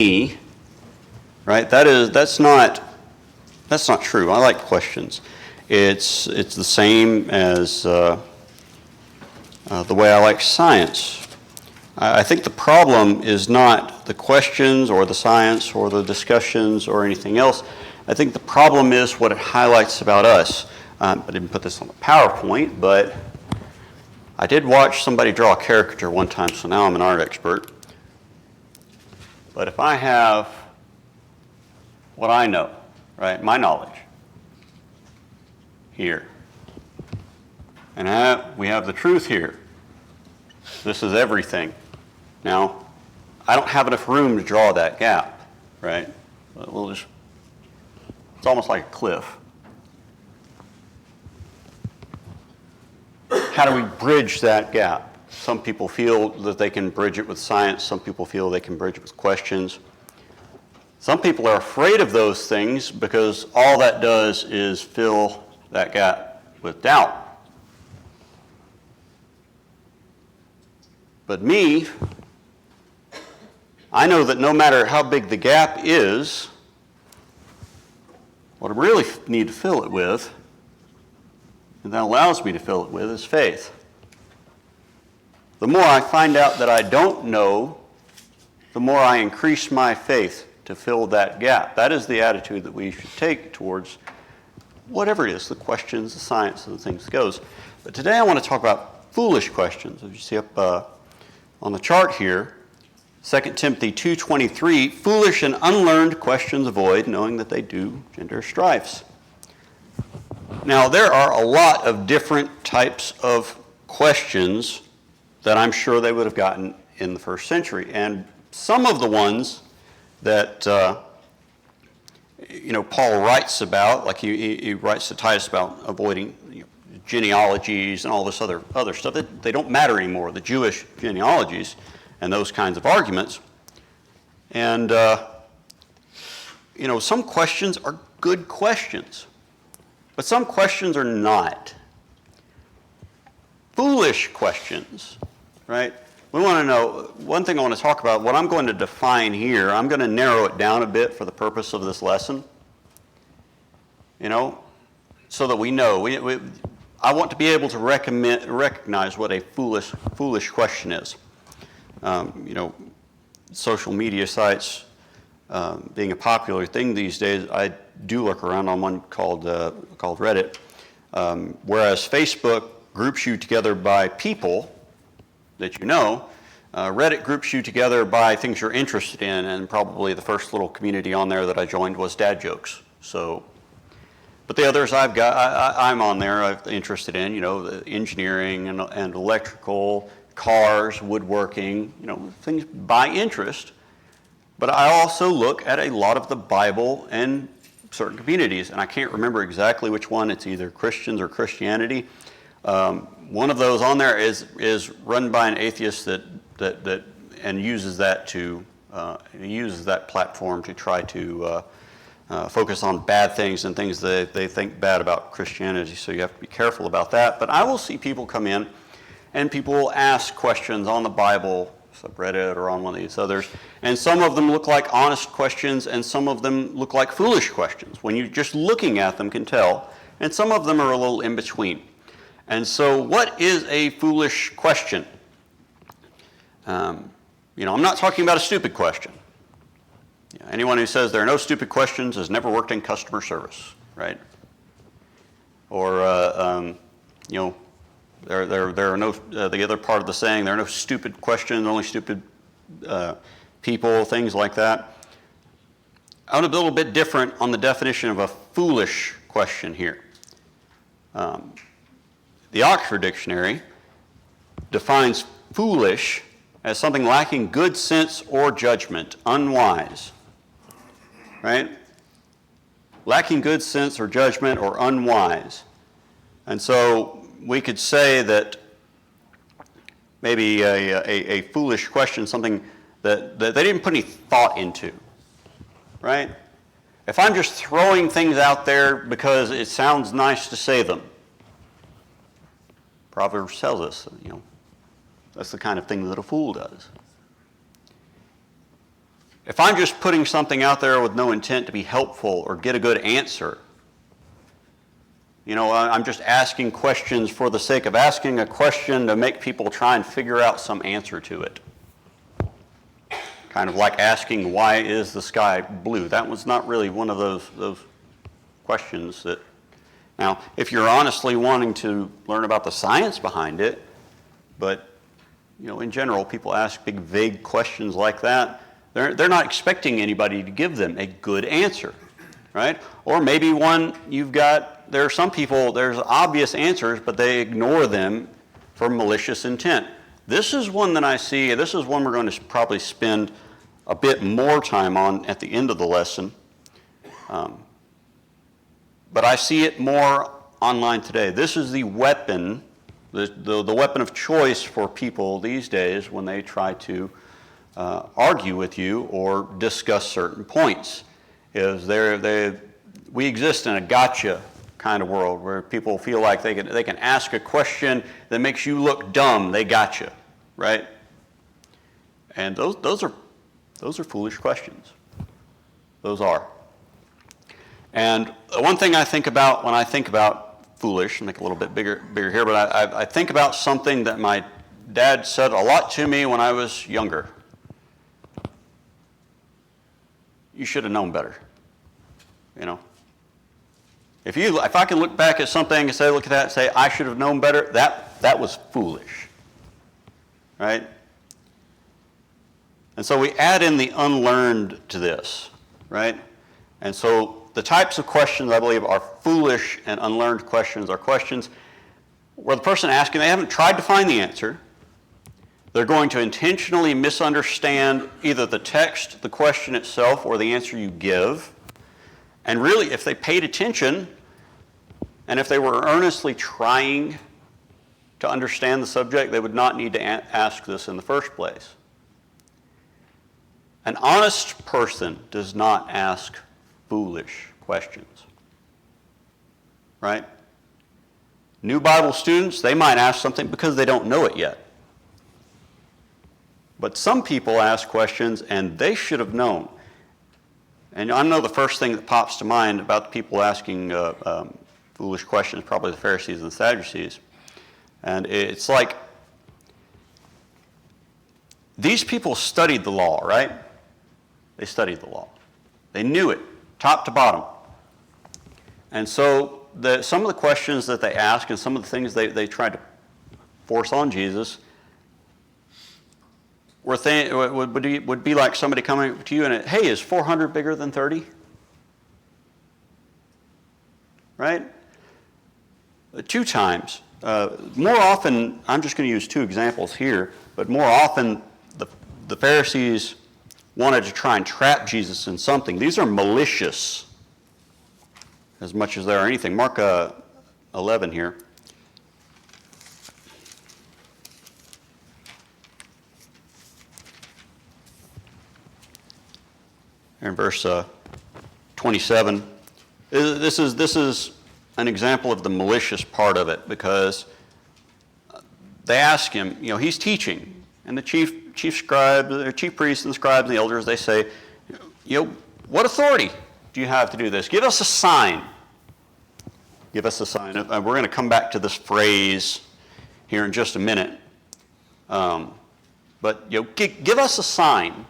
me, right? That's not true. I like questions. It's the same as the way I like science. I think the problem is not the questions or the science or the discussions or anything else. I think the problem is what it highlights about us. I didn't put this on the PowerPoint, but I did watch somebody draw a caricature one time, so now I'm an art expert. But if I have what I know, right, my knowledge, here, and we have the truth here, this is everything. Now, I don't have enough room to draw that gap, right? It's almost like a cliff. How do we bridge that gap? Some people feel that they can bridge it with science. Some people feel they can bridge it with questions. Some people are afraid of those things because all that does is fill that gap with doubt. But me, I know that no matter how big the gap is, what I really need to fill it with, and that allows me to fill it with, is faith. The more I find out that I don't know, the more I increase my faith to fill that gap. That is the attitude that we should take towards whatever it is, the questions, the science, and the things that goes. But today I want to talk about foolish questions. As you see up on the chart here, 2 Timothy 2:23, foolish and unlearned questions avoid, knowing that they do gender strifes. Now, there are a lot of different types of questions that I'm sure they would have gotten in the first century. And some of the ones that Paul writes about, like he writes to Titus about avoiding genealogies and all this other stuff, they don't matter anymore, the Jewish genealogies and those kinds of arguments. And, some questions are good questions, but some questions are not. Foolish questions, right? We want to know, one thing I want to talk about, what I'm going to define here, I'm going to narrow it down a bit for the purpose of this lesson, so that we know. I want to be able to recognize what a foolish question is. Social media sites being a popular thing these days, I do look around on one called Reddit, whereas Facebook groups you together by people that you know, Reddit groups you together by things you're interested in, and probably the first little community on there that I joined was dad jokes. But the others I'm on there, I'm interested in, the engineering and electrical, cars, woodworking, things by interest. But I also look at a lot of the Bible and certain communities, and I can't remember exactly which one. It's either Christians or Christianity. One of those on there is run by an atheist that uses that platform to try to focus on bad things and things that they think bad about Christianity. So you have to be careful about that. But I will see people come in and people will ask questions on the Bible subreddit or on one of these others, and some of them look like honest questions and some of them look like foolish questions. When you're just looking at them can tell, and some of them are a little in between. And so what is a foolish question? I'm not talking about a stupid question. Anyone who says there are no stupid questions has never worked in customer service, right? Or, there are no, the other part of the saying, there are no stupid questions, only stupid people, things like that. I want to be a little bit different on the definition of a foolish question here. The Oxford Dictionary defines foolish as something lacking good sense or judgment, unwise, right? Lacking good sense or judgment or unwise. And so we could say that maybe a foolish question, something that they didn't put any thought into, right? If I'm just throwing things out there because it sounds nice to say them, Proverbs tells us, that's the kind of thing that a fool does. if I'm just putting something out there with no intent to be helpful or get a good answer, I'm just asking questions for the sake of asking a question to make people try and figure out some answer to it. Kind of like asking, why is the sky blue? That was not really one of those questions that... Now, if you're honestly wanting to learn about the science behind it, but, in general, people ask big, vague questions like that, they're not expecting anybody to give them a good answer, right? Or maybe there are some people, there's obvious answers, but they ignore them for malicious intent. This is one that I see, this is one we're going to probably spend a bit more time on at the end of the lesson. But I see it more online today. This is the weapon, the weapon of choice for people these days when they try to argue with you or discuss certain points. We exist in a gotcha kind of world where people feel like they can ask a question that makes you look dumb. They gotcha, right? And those are foolish questions. Those are. And one thing I think about when I think about foolish, make it a little bit bigger here, but I think about something that my dad said a lot to me when I was younger. You should have known better. If I can look back at something and say, look at that and say, I should have known better, that was foolish. Right? And so we add in the unlearned to this, right? And so the types of questions I believe are foolish and unlearned questions are questions where the person asking, they haven't tried to find the answer. They're going to intentionally misunderstand either the text, the question itself, or the answer you give. And really, if they paid attention, and if they were earnestly trying to understand the subject, they would not need to ask this in the first place. An honest person does not ask foolish questions. Right? New Bible students, they might ask something because they don't know it yet. But some people ask questions and they should have known. And I know the first thing that pops to mind about the people asking foolish questions, probably the Pharisees and Sadducees. And it's like, these people studied the law, right? They studied the law. They knew it, top to bottom. And so some of the questions that they ask and some of the things they tried to force on Jesus would be like somebody coming to you and, hey, is 400 bigger than 30? Right? 2 times. More often, I'm just going to use 2 examples here, but more often the Pharisees wanted to try and trap Jesus in something. These are malicious as much as they are anything. Mark 11 here. In verse 27, this is an example of the malicious part of it, because they ask him, he's teaching, and the chief scribes, the chief priests and the scribes and the elders, they say, what authority do you have to do this? Give us a sign. Give us a sign. We're going to come back to this phrase here in just a minute. But give us a sign.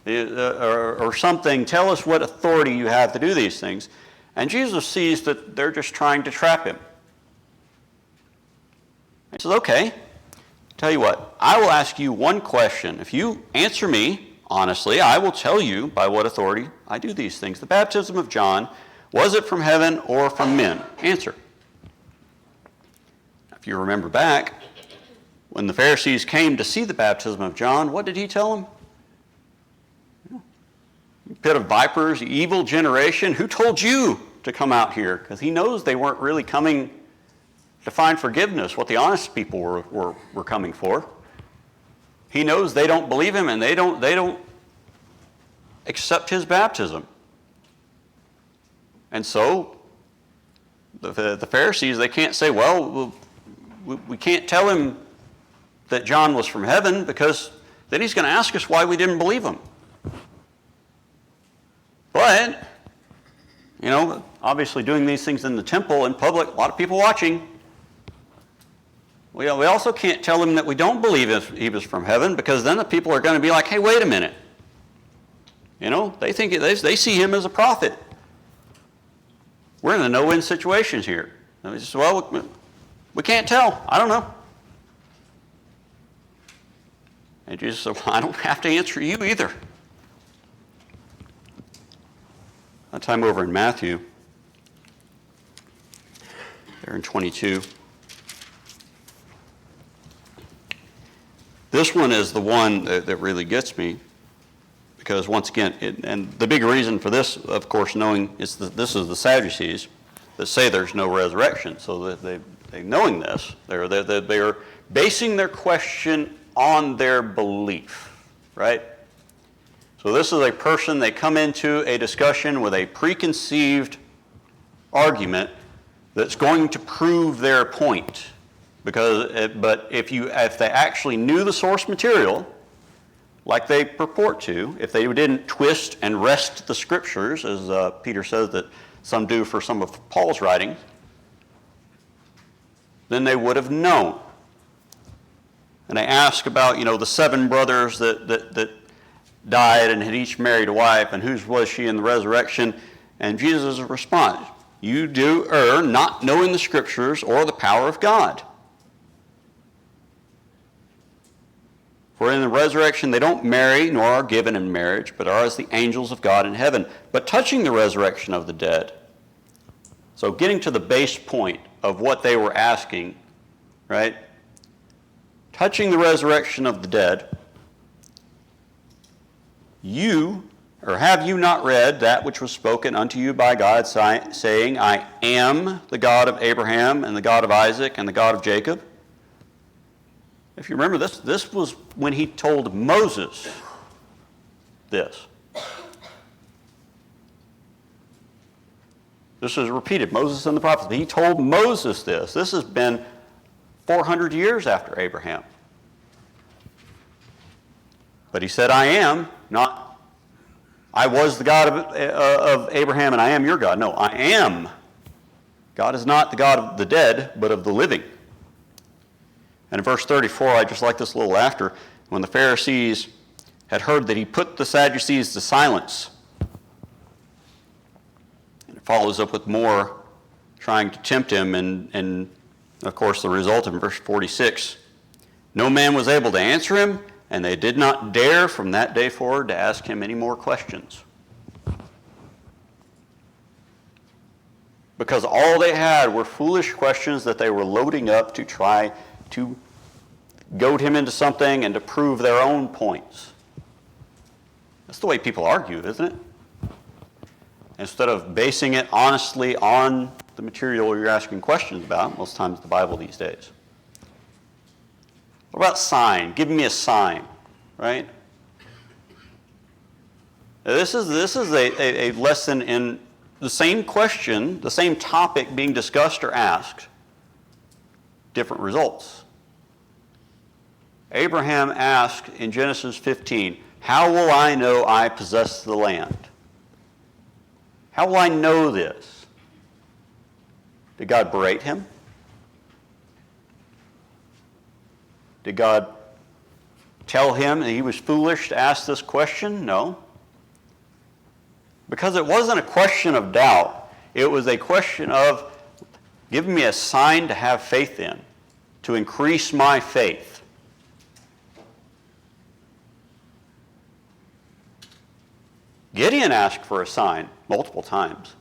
Or something, tell us what authority you have to do these things. And Jesus sees that they're just trying to trap him. He says, okay, tell you what, I will ask you one question. If you answer me honestly, I will tell you by what authority I do these things. The baptism of John, was it from heaven or from men? Answer. If you remember back, when the Pharisees came to see the baptism of John, what did he tell them? Pit of vipers, evil generation, who told you to come out here? Because he knows they weren't really coming to find forgiveness, what the honest people were coming for. He knows they don't believe him and they don't accept his baptism. And so the Pharisees, they can't say, well, we can't tell him that John was from heaven, because then he's going to ask us why we didn't believe him. But, obviously doing these things in the temple, in public, a lot of people watching. We also can't tell him that we don't believe he was from heaven, because then the people are going to be like, hey, wait a minute. They think they see him as a prophet. We're in a no-win situation here. And we just, we can't tell. I don't know. And Jesus said, I don't have to answer you either. That time over in Matthew, there in 22. This one is the one that really gets me, because once again, and the big reason for this, of course, knowing is that this is the Sadducees that say there's no resurrection. So that they knowing this, they're basing their question on their belief, right? So this is a person, they come into a discussion with a preconceived argument that's going to prove their point. But if they actually knew the source material, like they purport to, if they didn't twist and wrest the scriptures, as Peter says that some do for some of Paul's writings, then they would have known. And they ask about, the 7 brothers that died and had each married a wife, and whose was she in the resurrection? And Jesus responds, you do err, not knowing the scriptures or the power of God. For in the resurrection they don't marry, nor are given in marriage, but are as the angels of God in heaven. But touching the resurrection of the dead, so getting to the base point of what they were asking, right? Touching the resurrection of the dead, have you not read that which was spoken unto you by God, saying, I am the God of Abraham, and the God of Isaac, and the God of Jacob? If you remember, this was when he told Moses this. This is repeated, Moses and the prophets. He told Moses this. This has been 400 years after Abraham. But he said, I am, not I was the God of Abraham and I am your God. No, I am. God is not the God of the dead, but of the living. And in verse 34, I just like this little after, when the Pharisees had heard that he put the Sadducees to silence. And it follows up with more trying to tempt him, and of course the result in verse 46. No man was able to answer him, and they did not dare from that day forward to ask him any more questions. Because all they had were foolish questions that they were loading up to try to goad him into something and to prove their own points. That's the way people argue, isn't it? Instead of basing it honestly on the material you're asking questions about, most times the Bible these days. What about sign? Give me a sign, right? This is a lesson in the same question, the same topic being discussed or asked, different results. Abraham asked in Genesis 15, how will I know I possess the land? How will I know this? Did God berate him? Did God tell him that he was foolish to ask this question? No. Because it wasn't a question of doubt. It was a question of, give me a sign to have faith in, to increase my faith. Gideon asked for a sign multiple times.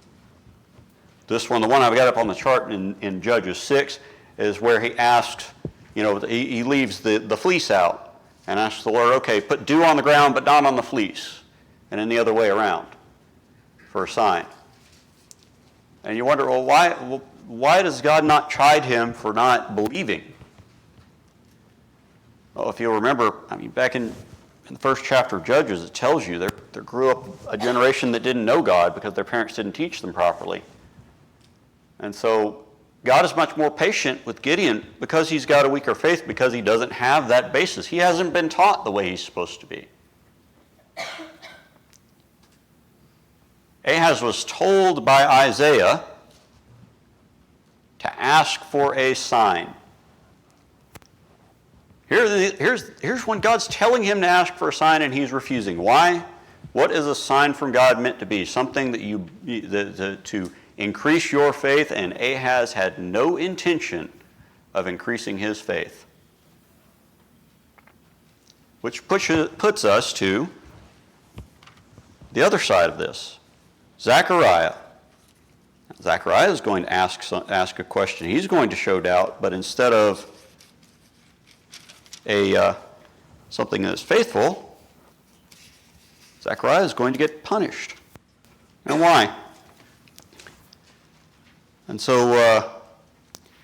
This one, the one I've got up on the chart in Judges 6, is where he asks, he leaves the fleece out and asks the Lord, okay, put dew on the ground but not on the fleece, and then the other way around for a sign. And you wonder, well, why does God not chide him for not believing? Well, if you'll remember, back in the first chapter of Judges, it tells you there grew up a generation that didn't know God because their parents didn't teach them properly. And so God is much more patient with Gideon because he's got a weaker faith, because he doesn't have that basis. He hasn't been taught the way he's supposed to be. Ahaz was told by Isaiah to ask for a sign. Here's when God's telling him to ask for a sign and he's refusing. Why? What is a sign from God meant to be? Something to increase your faith, and Ahaz had no intention of increasing his faith. Which puts us to the other side of this. Zachariah. Zachariah is going to ask a question. He's going to show doubt, but instead of something that's faithful, Zachariah is going to get punished. And why? And so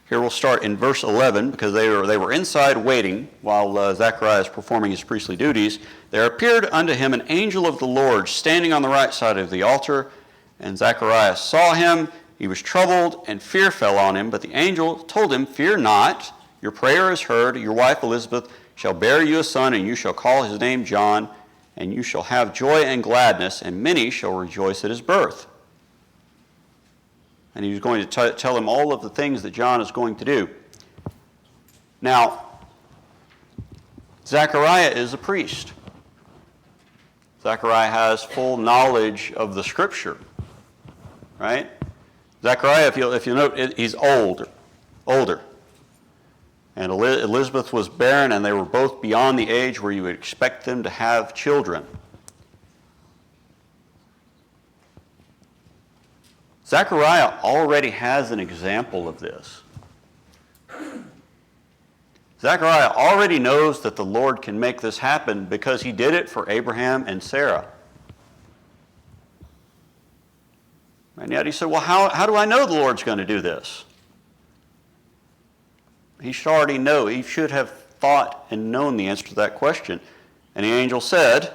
here we'll start in verse 11, because they were inside waiting while Zachariah is performing his priestly duties. There appeared unto him an angel of the Lord standing on the right side of the altar, and Zacharias saw him. He was troubled, and fear fell on him. But the angel told him, Fear not, your prayer is heard. Your wife Elizabeth shall bear you a son, and you shall call his name John, and you shall have joy and gladness, and many shall rejoice at his birth. And he was going to tell him all of the things that John is going to do. Now, Zechariah is a priest. Zechariah has full knowledge of the Scripture, right? Zechariah, if you note, he's older. And Elizabeth was barren, and they were both beyond the age where you would expect them to have children. Zechariah already has an example of this. Zechariah already knows that the Lord can make this happen because he did it for Abraham and Sarah. And yet he said, well, how do I know the Lord's going to do this? He should already know. He should have thought and known the answer to that question. And the angel said,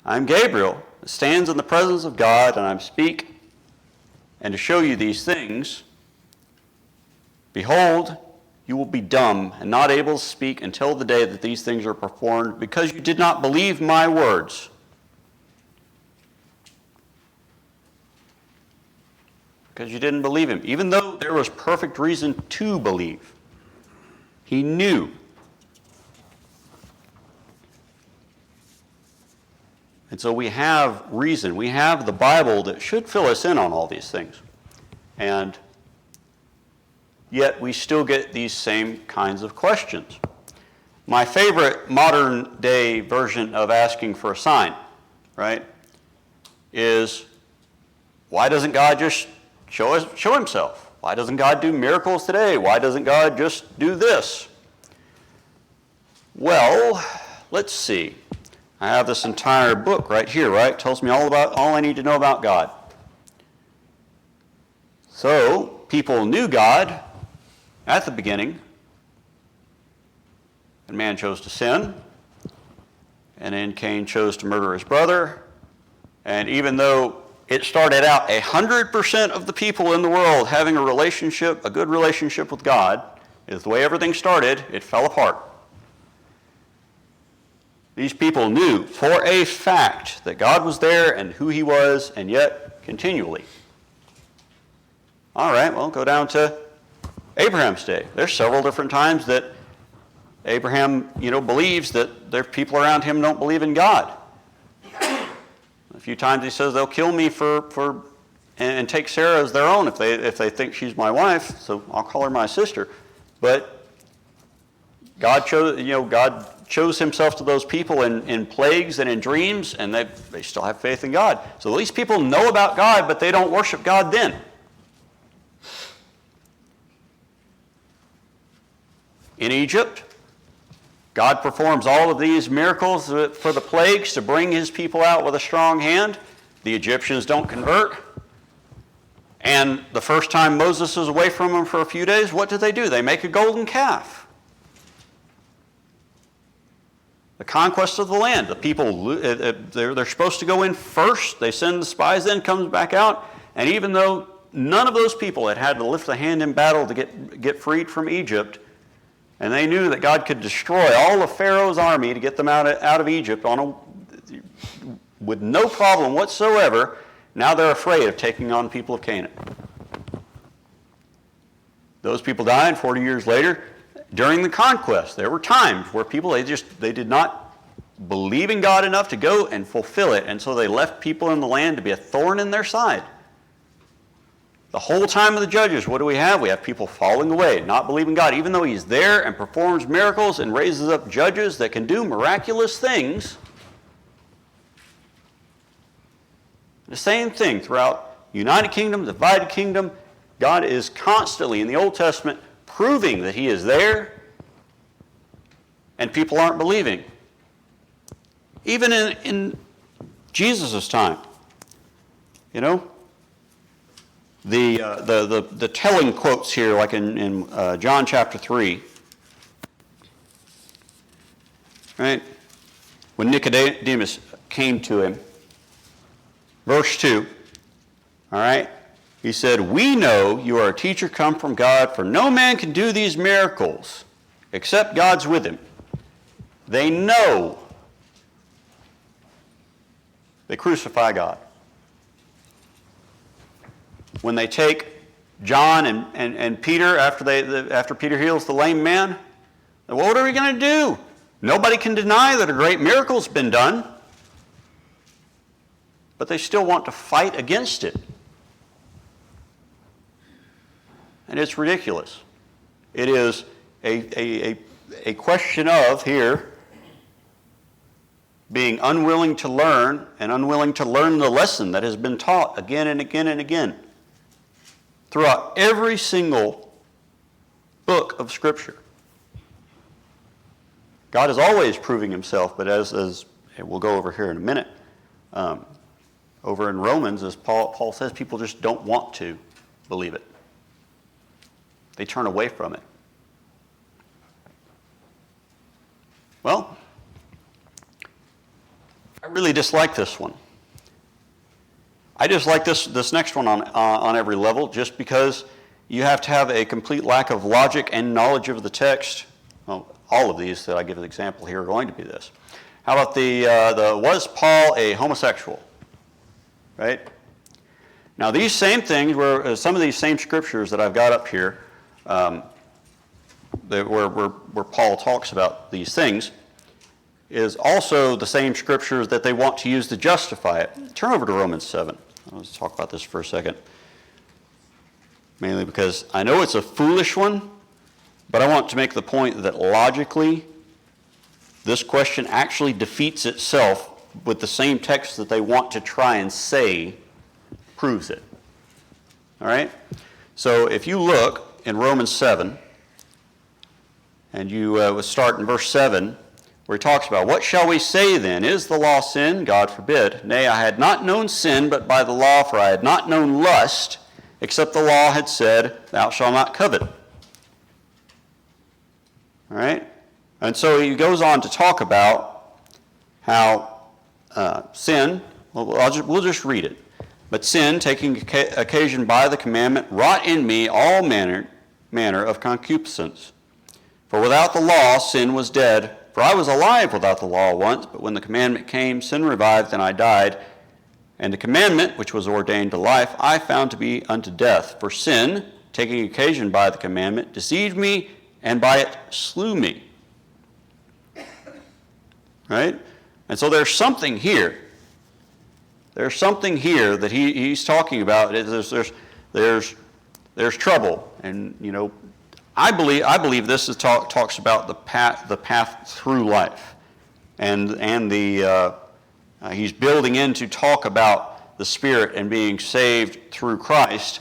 I'm Gabriel, that stands in the presence of God, and I speak. And to show you these things, behold, you will be dumb and not able to speak until the day that these things are performed, because you did not believe my words. Because you didn't believe him, even though there was perfect reason to believe. He knew. And so we have reason. We have the Bible that should fill us in on all these things. And yet we still get these same kinds of questions. My favorite modern day version of asking for a sign, right, is, why doesn't God just show himself? Why doesn't God do miracles today? Why doesn't God just do this? Well, let's see. I have this entire book right here, right? It tells me all I need to know about God. So, people knew God at the beginning, and man chose to sin, and then Cain chose to murder his brother, and even though it started out 100% of the people in the world having a good relationship with God, is the way everything started, it fell apart. These people knew for a fact that God was there and who he was, and yet continually. All right, well, go down to Abraham's day. There's several different times that Abraham, believes that there are people around him don't believe in God. A few times he says they'll kill me and take Sarah as their own if they think she's my wife, so I'll call her my sister. But God chose himself to those people in plagues and in dreams, and they still have faith in God. So these people know about God, but they don't worship God then. In Egypt, God performs all of these miracles for the plagues to bring his people out with a strong hand. The Egyptians don't convert. And the first time Moses is away from them for a few days, what do? They make a golden calf. The conquest of the land. The people, they're supposed to go in first. They send the spies in, comes back out. And even though none of those people had to lift a hand in battle to get freed from Egypt, and they knew that God could destroy all of Pharaoh's army to get them out of Egypt with no problem whatsoever. Now they're afraid of taking on people of Canaan. Those people died 40 years later. During the conquest, there were times where people, they did not believe in God enough to go and fulfill it, and so they left people in the land to be a thorn in their side. The whole time of the Judges, what do we have? We have people falling away, not believing God, even though He's there and performs miracles and raises up judges that can do miraculous things. The same thing throughout United Kingdom, divided kingdom. God is constantly, in the Old Testament, proving that He is there, and people aren't believing. Even in Jesus' time, you know, the telling quotes here, like in John chapter 3, right? When Nicodemus came to him, verse 2, all right? He said, "We know you are a teacher come from God, for no man can do these miracles except God's with him." They know. They crucify God. When they take John and Peter after Peter heals the lame man, what are we going to do? Nobody can deny that a great miracle's been done, but they still want to fight against it. And it's ridiculous. It is a question of here being unwilling to learn and unwilling to learn the lesson that has been taught again and again and again throughout every single book of Scripture. God is always proving Himself, but as we'll go over here in a minute, over in Romans, as Paul says, people just don't want to believe it. They turn away from it. Well, I really dislike this one. I dislike this next one on every level, just because you have to have a complete lack of logic and knowledge of the text. Well, all of these that I give as an example here are going to be this. How about the was Paul a homosexual? Right? Now these same things, some of these same scriptures that I've got up here, where Paul talks about these things, is also the same scriptures that they want to use to justify it. Turn over to Romans 7. Let's talk about this for a second. Mainly because I know it's a foolish one, but I want to make the point that logically, this question actually defeats itself with the same text that they want to try and say proves it. All right? So if you look in Romans 7, and you start in verse 7, where he talks about, "What shall we say then? Is the law sin? God forbid. Nay, I had not known sin but by the law, for I had not known lust, except the law had said, Thou shalt not covet." All right? And so he goes on to talk about how sin, we'll just read it. "But sin, taking occasion by the commandment, wrought in me all manner of concupiscence. For without the law, sin was dead. For I was alive without the law once, but when the commandment came, sin revived, and I died. And the commandment, which was ordained to life, I found to be unto death. For sin, taking occasion by the commandment, deceived me, and by it slew me." Right? And so there's something here. There's something here that he's talking about. There's trouble, and you know, I believe this talks about the path through life, and he's building in to talk about the Spirit and being saved through Christ,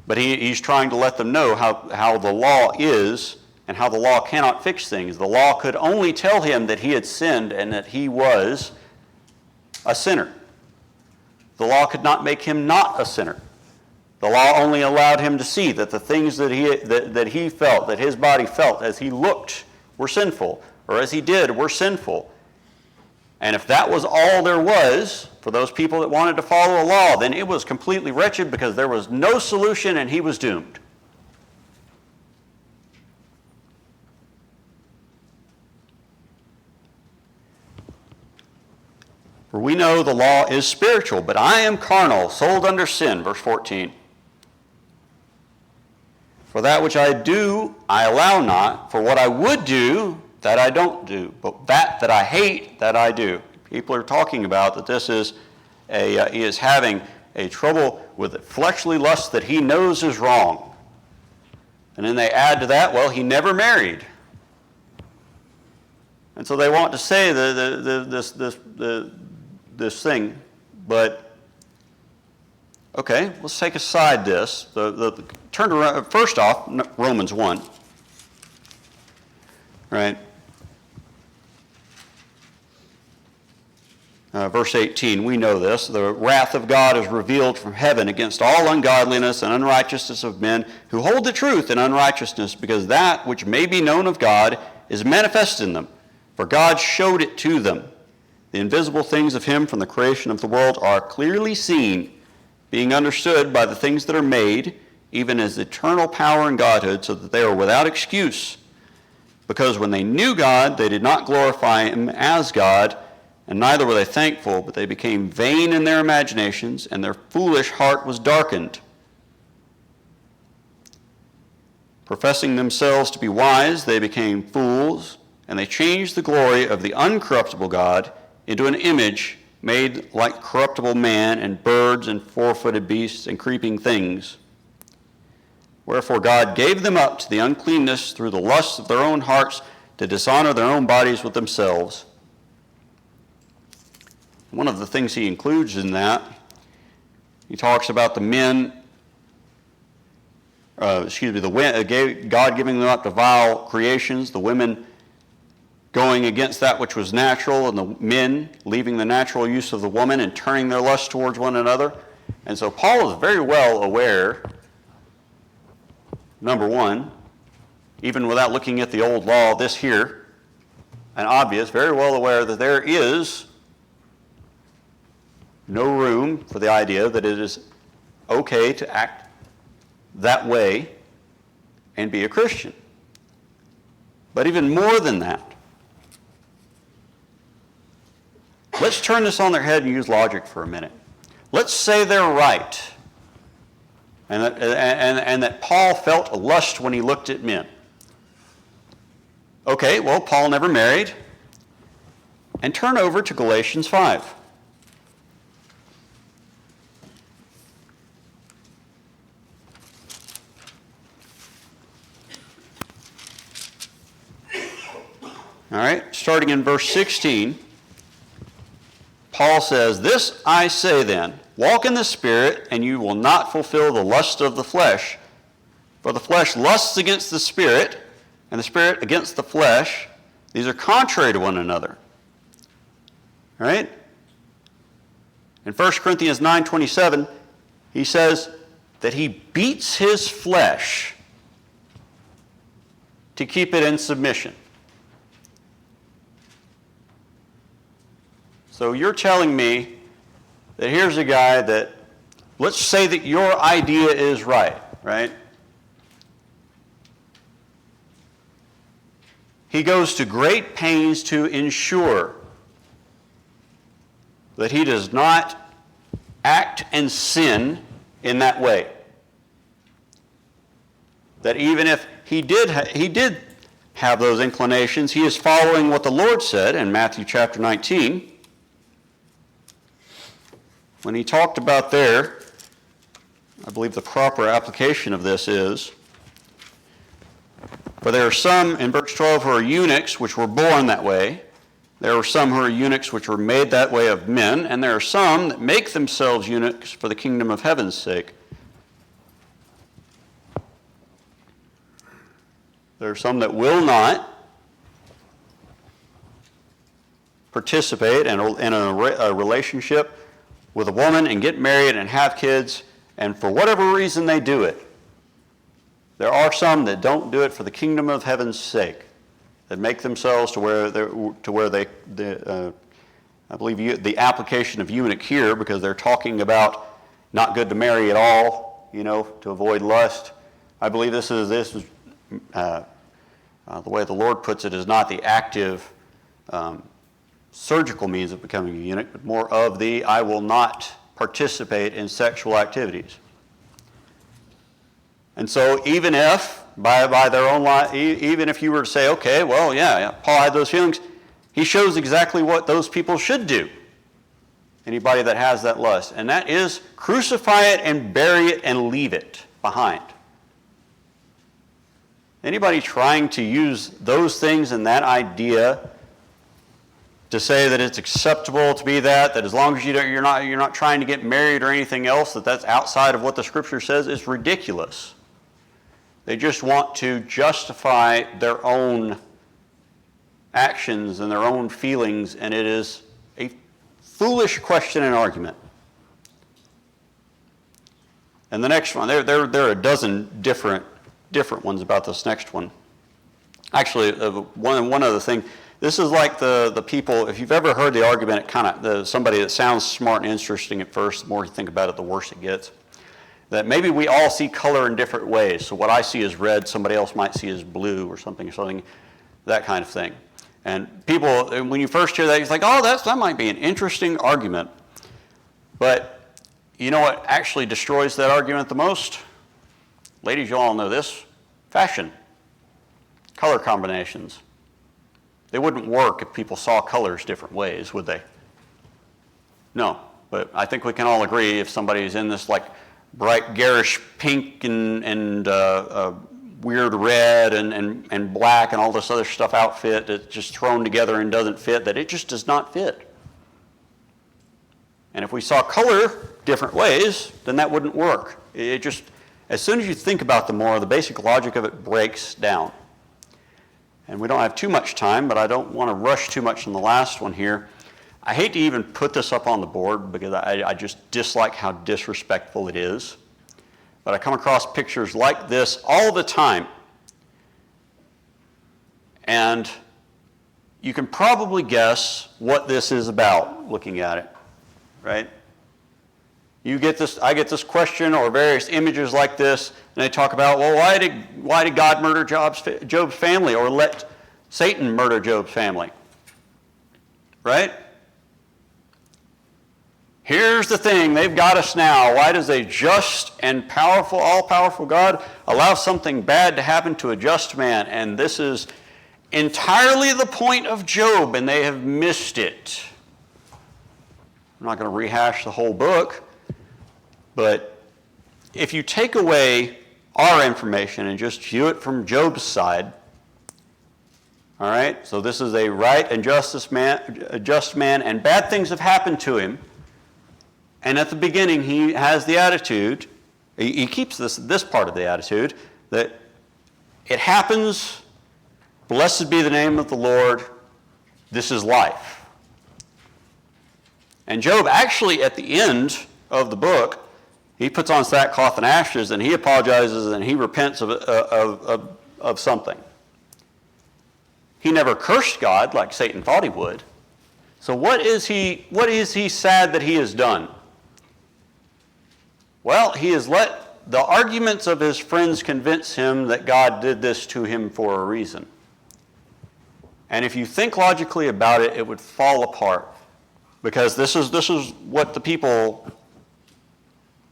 but he's trying to let them know how the law is and how the law cannot fix things. The law could only tell him that he had sinned and that he was a sinner. The law could not make him not a sinner. The law only allowed him to see that the things that he felt, that his body felt as he looked, were sinful, or as he did were sinful. And if that was all there was for those people that wanted to follow a law, then it was completely wretched, because there was no solution and he was doomed. For we know the law is spiritual, but I am carnal, sold under sin. Verse 14. For that which I do, I allow not. For what I would do, that I don't do. But that I hate, that I do. People are talking about that this is he is having a trouble with fleshly lust that he knows is wrong. And then they add to that, well, he never married. And so they want to say this thing, but okay, let's take aside this. Turn to first off Romans 1, right? Verse 18, we know this. The wrath of God is revealed from heaven against all ungodliness and unrighteousness of men who hold the truth in unrighteousness, because that which may be known of God is manifest in them, for God showed it to them. The invisible things of him from the creation of the world are clearly seen, being understood by the things that are made, even as eternal power and Godhood, so that they are without excuse. Because when they knew God, they did not glorify him as God, and neither were they thankful, but they became vain in their imaginations, and their foolish heart was darkened. Professing themselves to be wise, they became fools, and they changed the glory of the uncorruptible God into an image made like corruptible man and birds and four-footed beasts and creeping things. Wherefore God gave them up to the uncleanness through the lusts of their own hearts to dishonor their own bodies with themselves. One of the things he includes in that, he talks about the men, God giving them up to vile creations, the women going against that which was natural, and the men leaving the natural use of the woman and turning their lust towards one another. And so Paul is very well aware, number one, even without looking at the old law, this here, and obvious, very well aware that there is no room for the idea that it is okay to act that way and be a Christian. But even more than that, let's turn this on their head and use logic for a minute. Let's say they're right, and that Paul felt a lust when he looked at men. Okay, well, Paul never married. And turn over to Galatians 5. All right, starting in verse 16. Paul says, "This I say then, walk in the Spirit, and you will not fulfill the lust of the flesh. For the flesh lusts against the Spirit, and the Spirit against the flesh. These are contrary to one another." All right? In 1 Corinthians 9:27, he says that he beats his flesh to keep it in submission. So you're telling me that here's a guy that, let's say that your idea is right? He goes to great pains to ensure that he does not act and sin in that way. That even if he did have those inclinations, he is following what the Lord said in Matthew chapter 19. When he talked about there, I believe the proper application of this is, for there are some, in verse 12, who are eunuchs, which were born that way. There are some who are eunuchs, which were made that way of men. And there are some that make themselves eunuchs for the kingdom of heaven's sake. There are some that will not participate in a relationship with a woman and get married and have kids, and for whatever reason they do it. There are some that don't do it for the kingdom of heaven's sake, that make themselves to where they I believe the application of eunuch here, because they're talking about not good to marry at all, to avoid lust. I believe this is the way the Lord puts it, is not the active surgical means of becoming a eunuch, but more of the I will not participate in sexual activities. And so even if, by their own life, even if you were to say, okay, well, yeah, Paul had those feelings, he shows exactly what those people should do. Anybody that has that lust. And that is crucify it and bury it and leave it behind. Anybody trying to use those things and that idea to say that it's acceptable to be that as long as you're not trying to get married or anything else, that's outside of what the Scripture says, is ridiculous. They just want to justify their own actions and their own feelings, and it is a foolish question and argument. And the next one, there are a dozen different ones about this next one. Actually, one other thing. This is like the people, if you've ever heard the argument, somebody that sounds smart and interesting at first, the more you think about it, the worse it gets. That maybe we all see color in different ways. So what I see as red, somebody else might see as blue or something, that kind of thing. And people, when you first hear that, you're like, oh, that might be an interesting argument. But you know what actually destroys that argument the most? Ladies, you all know this. Fashion. Color combinations. They wouldn't work if people saw colors different ways, would they? No. But I think we can all agree if somebody is in this like bright garish pink and weird red and black and all this other stuff outfit that's just thrown together and doesn't fit, that it just does not fit. And if we saw color different ways, then that wouldn't work. It just, as soon as you think about them more, the basic logic of it breaks down. And we don't have too much time, but I don't want to rush too much on the last one here. I hate to even put this up on the board because I just dislike how disrespectful it is. But I come across pictures like this all the time. And you can probably guess what this is about looking at it, right? I get this question or various images like this, and they talk about, well, why did God murder Job's family or let Satan murder Job's family? Right? Here's the thing, they've got us now. Why does a just and powerful, all-powerful God allow something bad to happen to a just man? And this is entirely the point of Job, and they have missed it. I'm not going to rehash the whole book, but if you take away our information and just view it from Job's side, all right, so this is a right and a just man, and bad things have happened to him. And at the beginning, he has the attitude, he keeps this part of the attitude, that it happens, blessed be the name of the Lord, this is life. And Job actually, at the end of the book, he puts on sackcloth and ashes, and he apologizes, and he repents of something. He never cursed God like Satan thought he would. So what is he sad that he has done? Well, he has let the arguments of his friends convince him that God did this to him for a reason. And if you think logically about it, it would fall apart. Because this is what the people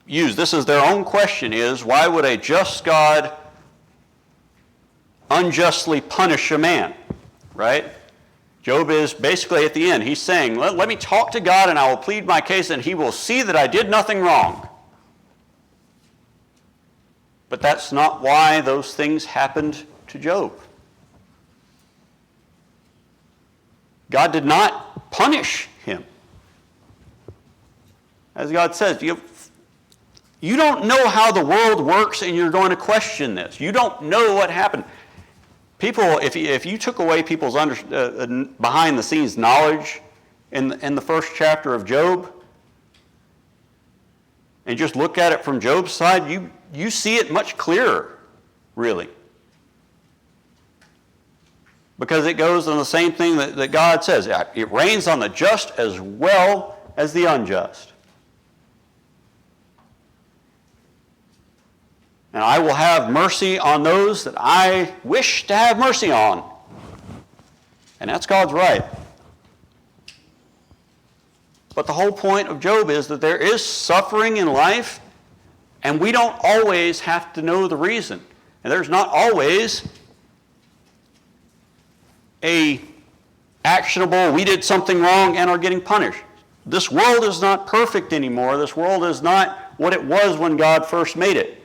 use. This is their own question is, why would a just God unjustly punish a man? Right? Job is basically at the end. He's saying, let me talk to God and I will plead my case and he will see that I did nothing wrong. But that's not why those things happened to Job. God did not punish him. As God says, you don't know how the world works and you're going to question this. You don't know what happened. People, if you took away people's behind-the-scenes knowledge in the first chapter of Job and just look at it from Job's side, you see it much clearer, really. Because it goes on the same thing that God says. It rains on the just as well as the unjust. And I will have mercy on those that I wish to have mercy on. And that's God's right. but the whole point of Job is that there is suffering in life, and we don't always have to know the reason. And there's not always a actionable, we did something wrong and are getting punished. This world is not perfect anymore. This world is not what it was when God first made it.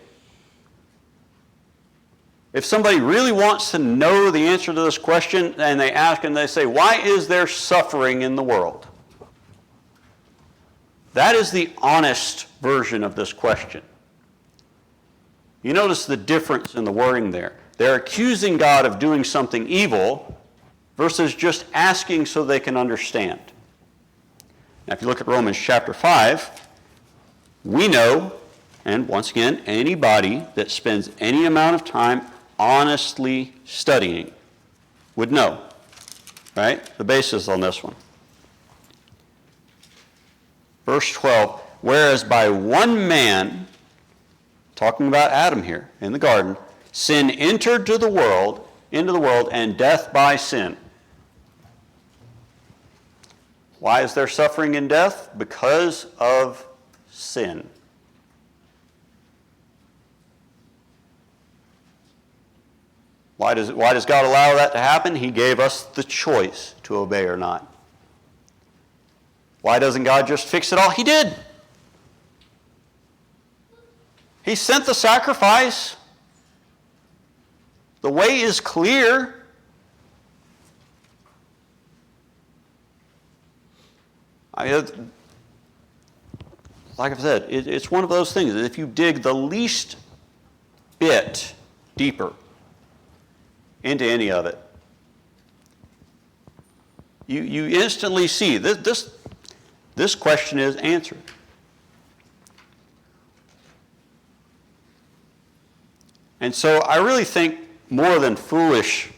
If somebody really wants to know the answer to this question, and they ask and they say, why is there suffering in the world? That is the honest version of this question. You notice the difference in the wording there. They're accusing God of doing something evil versus just asking so they can understand. Now, if you look at Romans chapter 5, we know, and once again, anybody that spends any amount of time honestly studying would know, right? The basis on this one. Verse 12, whereas by one man, talking about Adam here in the garden, sin entered into the world, and death by sin. Why is there suffering and death? Because of sin. Why does God allow that to happen? He gave us the choice to obey or not. Why doesn't God just fix it all? He did. He sent the sacrifice. The way is clear. Like I've said, it's one of those things that if you dig the least bit deeper into any of it, you instantly see this question is answered. And so I really think more than foolish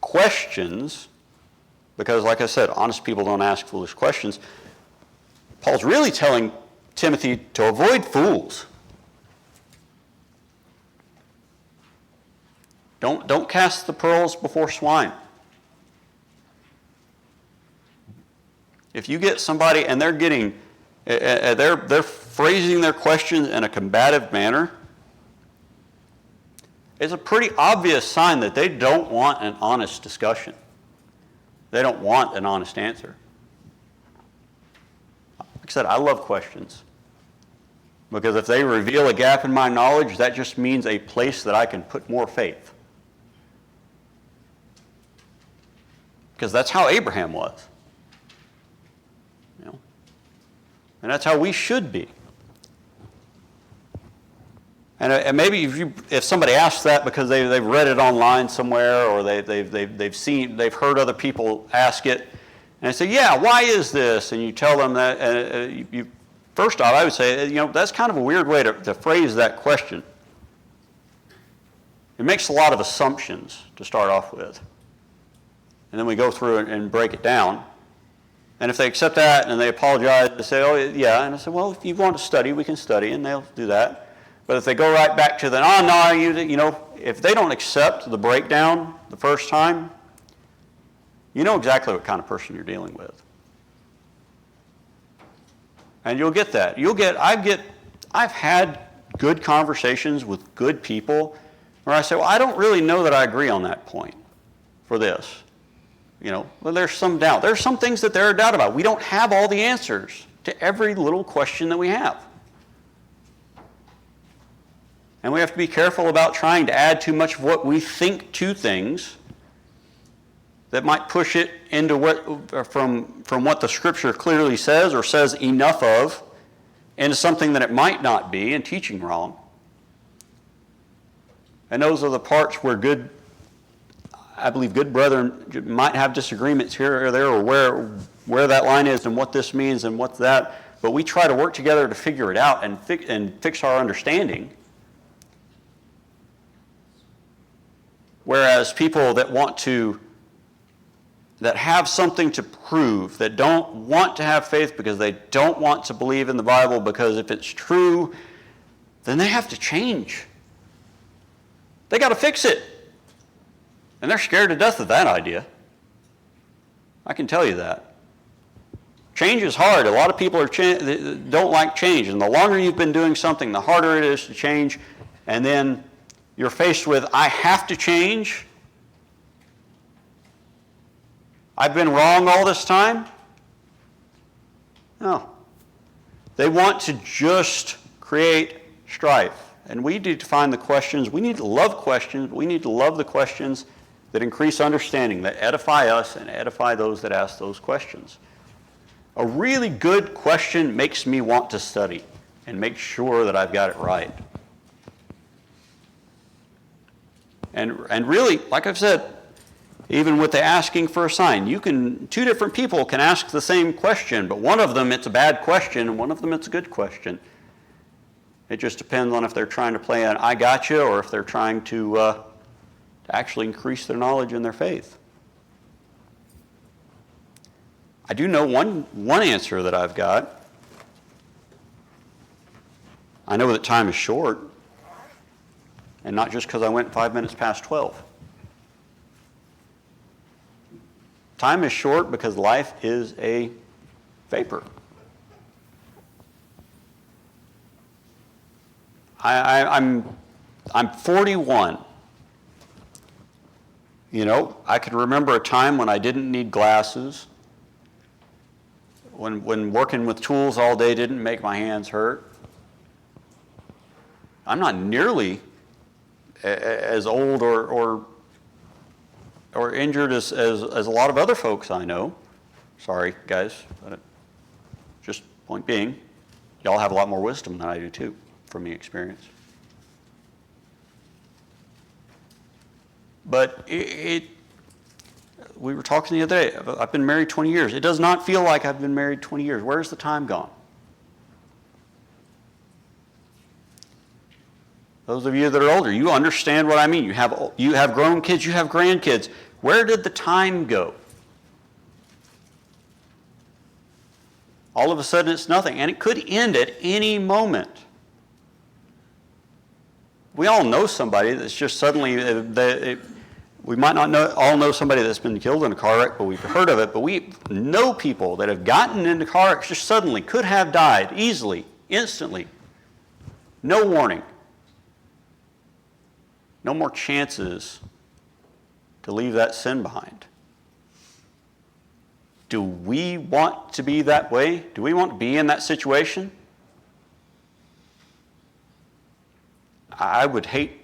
questions, because like I said, honest people don't ask foolish questions, Paul's really telling Timothy to avoid fools. Don't cast the pearls before swine. If you get somebody and they're phrasing their questions in a combative manner, it's a pretty obvious sign that they don't want an honest discussion. They don't want an honest answer. Like I said, I love questions. Because if they reveal a gap in my knowledge, that just means a place that I can put more faith. Because that's how Abraham was. And that's how we should be. And maybe if somebody asks that because they've read it online somewhere, or they've heard other people ask it, and they say, yeah, why is this? And you tell them that, first off, I would say, that's kind of a weird way to phrase that question. It makes a lot of assumptions to start off with. And then we go through and break it down. And if they accept that and they apologize, they say, oh, yeah. And I say, well, if you want to study, we can study, and they'll do that. But if they go right back to if they don't accept the breakdown the first time, you know exactly what kind of person you're dealing with. And you'll get that. I've had good conversations with good people where I say, well, I don't really know that I agree on that point for this. Well, there's some doubt. There's some things that there are doubt about. We don't have all the answers to every little question that we have. And we have to be careful about trying to add too much of what we think to things that might push it into from what the Scripture clearly says or says enough of into something that it might not be and teaching wrong. And those are the parts where I believe good brethren might have disagreements here or there, or where that line is and what this means and what's that. But we try to work together to figure it out and fix our understanding. Whereas people that have something to prove, that don't want to have faith because they don't want to believe in the Bible, because if it's true, then they have to change. They got to fix it. And they're scared to death of that idea. I can tell you that. Change is hard. A lot of people don't like change. And the longer you've been doing something, the harder it is to change. And then you're faced with, I have to change. I've been wrong all this time. No. They want to just create strife. And we need to find the questions. We need to love questions. We need to love the questions that increase understanding, that edify us and edify those that ask those questions. A really good question makes me want to study and make sure that I've got it right. And really, like I've said, even with the asking for a sign, two different people can ask the same question, but one of them it's a bad question and one of them it's a good question. It just depends on if they're trying to play an I gotcha or if they're trying to actually increase their knowledge and their faith. I do know one answer that I've got. I know that time is short, and not just because I went 5 minutes past 12. Time is short because life is a vapor. I'm 41. You know, I can remember a time when I didn't need glasses, when working with tools all day didn't make my hands hurt. I'm not nearly as old or injured as a lot of other folks I know. Sorry, guys. But just point being, y'all have a lot more wisdom than I do too, from the experience. But we were talking the other day. I've been married 20 years. It does not feel like I've been married 20 years. Where's the time gone? Those of you that are older, you understand what I mean. You have grown kids, you have grandkids. Where did the time go? All of a sudden it's nothing, and it could end at any moment. We all know somebody that's just suddenly, we might not all know somebody that's been killed in a car wreck, but we've heard of it. But we know people that have gotten into car wrecks just suddenly, could have died easily, instantly. No warning. No more chances to leave that sin behind. Do we want to be that way? Do we want to be in that situation? I would hate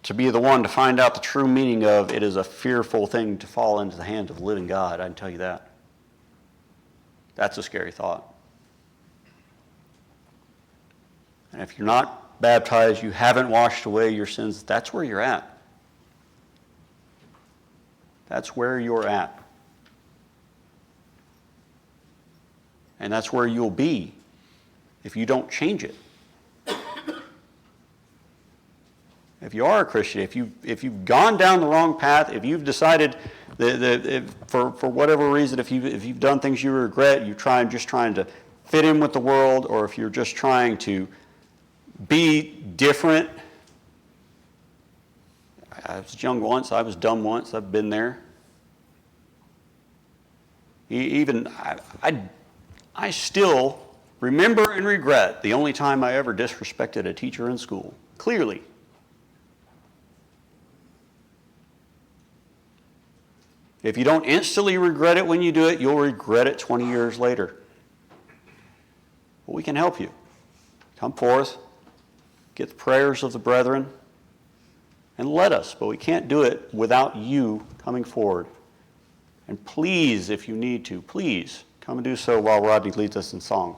to be the one to find out the true meaning of it is a fearful thing to fall into the hands of the living God. I can tell you that. That's a scary thought. And if you're not baptized, you haven't washed away your sins, that's where you're at. That's where you're at. And that's where you'll be if you don't change it. If you are a Christian, if you've gone down the wrong path, if you've decided that for whatever reason, if you've done things you regret, you're just trying to fit in with the world, or if you're just trying to be different. I was young once, I was dumb once, I've been there. I still remember and regret the only time I ever disrespected a teacher in school, clearly. If you don't instantly regret it when you do it, you'll regret it 20 years later. But we can help you. Come forth, get the prayers of the brethren, and let us. But we can't do it without you coming forward. And please, if you need to, please come and do so while Rodney leads us in song.